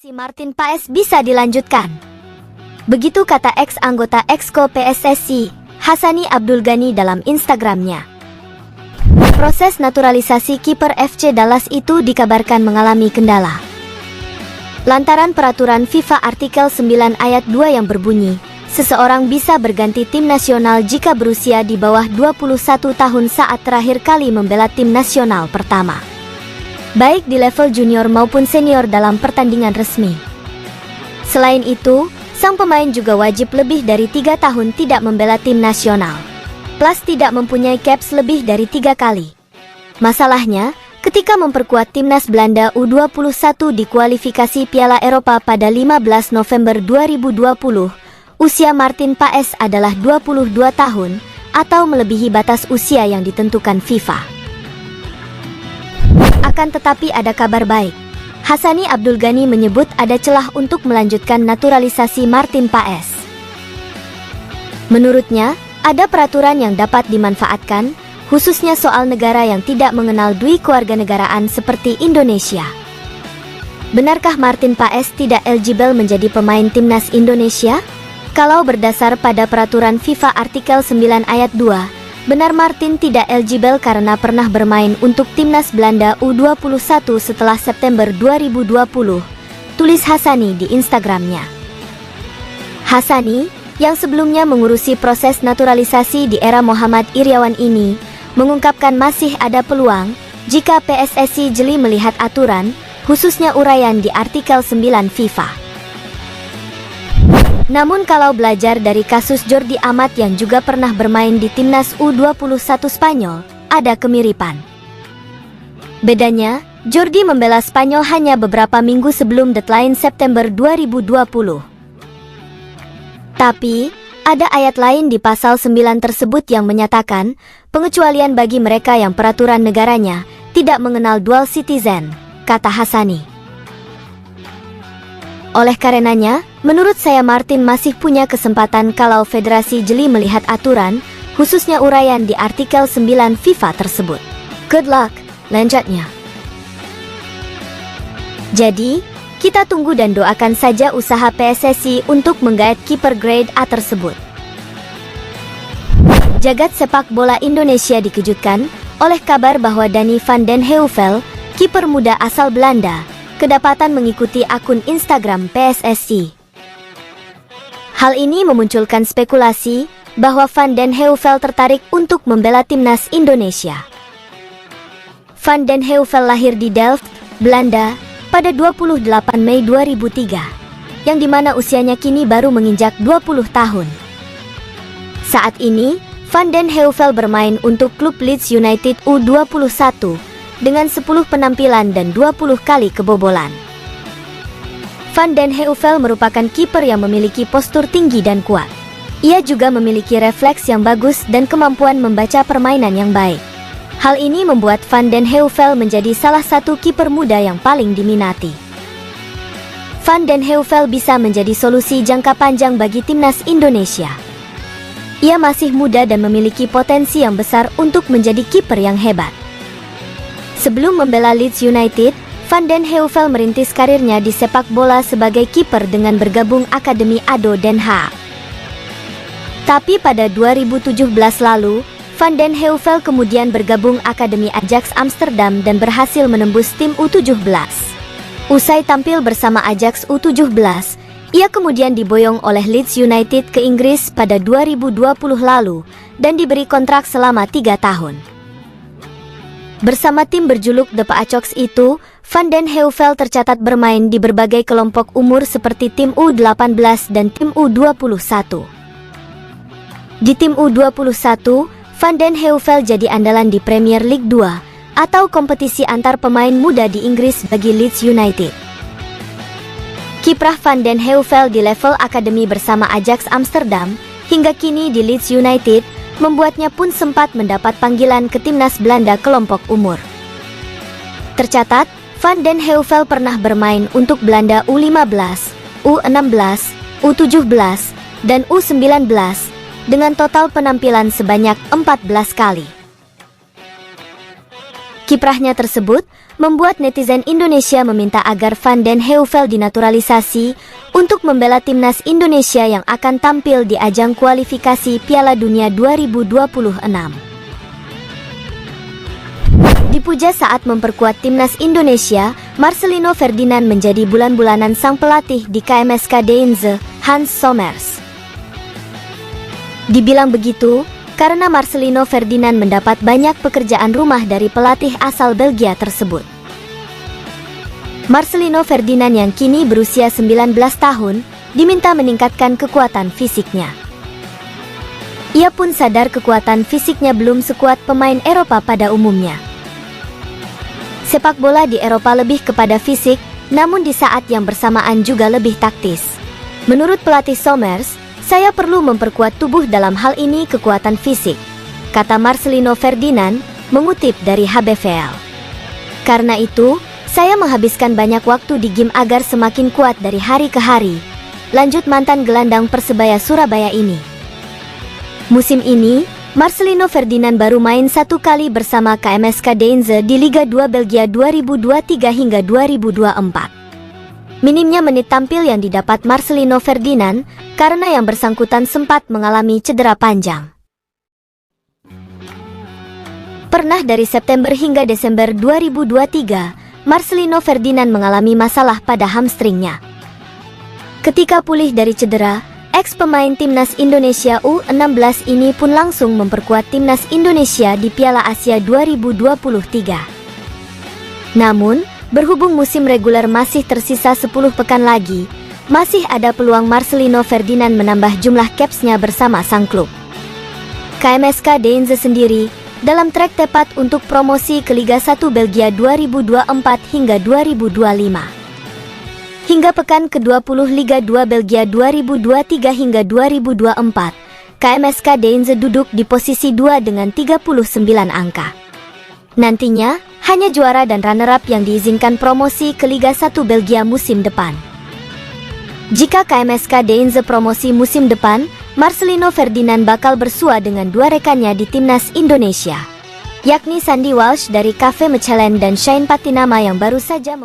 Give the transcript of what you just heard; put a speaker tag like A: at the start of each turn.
A: Si Martin Paes bisa dilanjutkan. Begitu kata ex-anggota Exco PSSI, Hassani Abdul Ghani dalam Instagramnya. Proses naturalisasi kiper FC Dallas itu dikabarkan mengalami kendala. Lantaran peraturan FIFA artikel 9 ayat 2 yang berbunyi, seseorang bisa berganti tim nasional jika berusia di bawah 21 tahun saat terakhir kali membela tim nasional pertama, baik di level junior maupun senior dalam pertandingan resmi. Selain itu, sang pemain juga wajib lebih dari 3 tahun tidak membela tim nasional, plus tidak mempunyai caps lebih dari 3 kali. Masalahnya, ketika memperkuat timnas Belanda U21 di kualifikasi Piala Eropa pada 15 November 2020, usia Martin Paes adalah 22 tahun atau melebihi batas usia yang ditentukan FIFA. Akan tetapi ada kabar baik. Hassani Abdul Ghani menyebut ada celah untuk melanjutkan naturalisasi Martin Paes. Menurutnya, ada peraturan yang dapat dimanfaatkan, khususnya soal negara yang tidak mengenal dui kewarganegaraan seperti Indonesia. Benarkah Martin Paes tidak eligible menjadi pemain timnas Indonesia? Kalau berdasar pada peraturan FIFA artikel 9 ayat 2, benar Martin tidak eligible karena pernah bermain untuk timnas Belanda U21 setelah September 2020, tulis Hassani di Instagramnya. Hassani, yang sebelumnya mengurusi proses naturalisasi di era Muhammad Iryawan ini, mengungkapkan masih ada peluang jika PSSI jeli melihat aturan, khususnya uraian di artikel 9 FIFA. Namun kalau belajar dari kasus Jordi Amat yang juga pernah bermain di timnas U21 Spanyol, ada kemiripan. Bedanya, Jordi membela Spanyol hanya beberapa minggu sebelum deadline September 2020. Tapi, ada ayat lain di pasal 9 tersebut yang menyatakan pengecualian bagi mereka yang peraturan negaranya tidak mengenal dual citizen, kata Hassani. Oleh karenanya, menurut saya Martin masih punya kesempatan kalau federasi jeli melihat aturan, khususnya uraian di artikel 9 FIFA tersebut. Good luck, lanjutnya. Jadi, kita tunggu dan doakan saja usaha PSSI untuk menggait kiper grade A tersebut. Jagat sepak bola Indonesia dikejutkan oleh kabar bahwa Danny van den Heuvel, kiper muda asal Belanda, kedapatan mengikuti akun Instagram PSSI. Hal ini memunculkan spekulasi bahwa Van den Heuvel tertarik untuk membela timnas Indonesia. Van den Heuvel lahir di Delft, Belanda, pada 28 Mei 2003, yang dimana usianya kini baru menginjak 20 tahun. Saat ini, Van den Heuvel bermain untuk klub Leeds United U21, dengan 10 penampilan dan 20 kali kebobolan. Van den Heuvel merupakan kiper yang memiliki postur tinggi dan kuat. Ia juga memiliki refleks yang bagus dan kemampuan membaca permainan yang baik. Hal ini membuat Van den Heuvel menjadi salah satu kiper muda yang paling diminati. Van den Heuvel bisa menjadi solusi jangka panjang bagi timnas Indonesia. Ia masih muda dan memiliki potensi yang besar untuk menjadi kiper yang hebat. Sebelum membela Leeds United, Van den Heuvel merintis karirnya di sepak bola sebagai kiper dengan bergabung Akademi ADO Den Haag. Tapi pada 2017 lalu, Van den Heuvel kemudian bergabung Akademi Ajax Amsterdam dan berhasil menembus tim U17. Usai tampil bersama Ajax U17, ia kemudian diboyong oleh Leeds United ke Inggris pada 2020 lalu dan diberi kontrak selama 3 tahun. Bersama tim berjuluk The Pacoks itu, Van den Heuvel tercatat bermain di berbagai kelompok umur seperti tim U18 dan tim U21. Di tim U21, Van den Heuvel jadi andalan di Premier League 2, atau kompetisi antar pemain muda di Inggris bagi Leeds United. Kiprah Van den Heuvel di level akademi bersama Ajax Amsterdam, hingga kini di Leeds United, membuatnya pun sempat mendapat panggilan ke timnas Belanda kelompok umur. Tercatat, Van den Heuvel pernah bermain untuk Belanda U15, U16, U17, dan U19, dengan total penampilan sebanyak 14 kali. Kiprahnya tersebut membuat netizen Indonesia meminta agar Van den Heuvel dinaturalisasi untuk membela timnas Indonesia yang akan tampil di ajang kualifikasi Piala Dunia 2026. Dipuja saat memperkuat timnas Indonesia, Marcelino Ferdinand menjadi bulan-bulanan sang pelatih di KMSK Deinze, Hans Sommers. Dibilang begitu, karena Marcelino Ferdinand mendapat banyak pekerjaan rumah dari pelatih asal Belgia tersebut. Marcelino Ferdinand yang kini berusia 19 tahun, diminta meningkatkan kekuatan fisiknya. Ia pun sadar kekuatan fisiknya belum sekuat pemain Eropa pada umumnya. Sepak bola di Eropa lebih kepada fisik, namun di saat yang bersamaan juga lebih taktis. Menurut pelatih Sommers, "Saya perlu memperkuat tubuh dalam hal ini kekuatan fisik," kata Marcelino Ferdinand, mengutip dari HBVL. "Karena itu, saya menghabiskan banyak waktu di gym agar semakin kuat dari hari ke hari," lanjut mantan gelandang Persebaya Surabaya ini. Musim ini, Marcelino Ferdinand baru main 1 kali bersama KMSK Deinze di Liga 2 Belgia 2023 hingga 2024. Minimnya menit tampil yang didapat Marcelino Ferdinand karena yang bersangkutan sempat mengalami cedera panjang. Pernah dari September hingga Desember 2023, Marcelino Ferdinand mengalami masalah pada hamstringnya. Ketika pulih dari cedera, ex-pemain timnas Indonesia U16 ini pun langsung memperkuat timnas Indonesia di Piala Asia 2023. Namun, berhubung musim reguler masih tersisa 10 pekan lagi, masih ada peluang Marcelino Ferdinand menambah jumlah caps-nya bersama sang klub. KMSK Deinze sendiri dalam trek tepat untuk promosi ke Liga 1 Belgia 2024 hingga 2025. Hingga pekan ke-20 Liga 2 Belgia 2023 hingga 2024, KMSK Deinze duduk di posisi 2 dengan 39 angka. Nantinya, hanya juara dan runner-up yang diizinkan promosi ke Liga 1 Belgia musim depan. Jika KMSK Deinze promosi musim depan, Marcelino Ferdinand bakal bersua dengan 2 rekannya di timnas Indonesia, yakni Sandy Walsh dari Cafe Mechelen dan Shane Patinama yang baru saja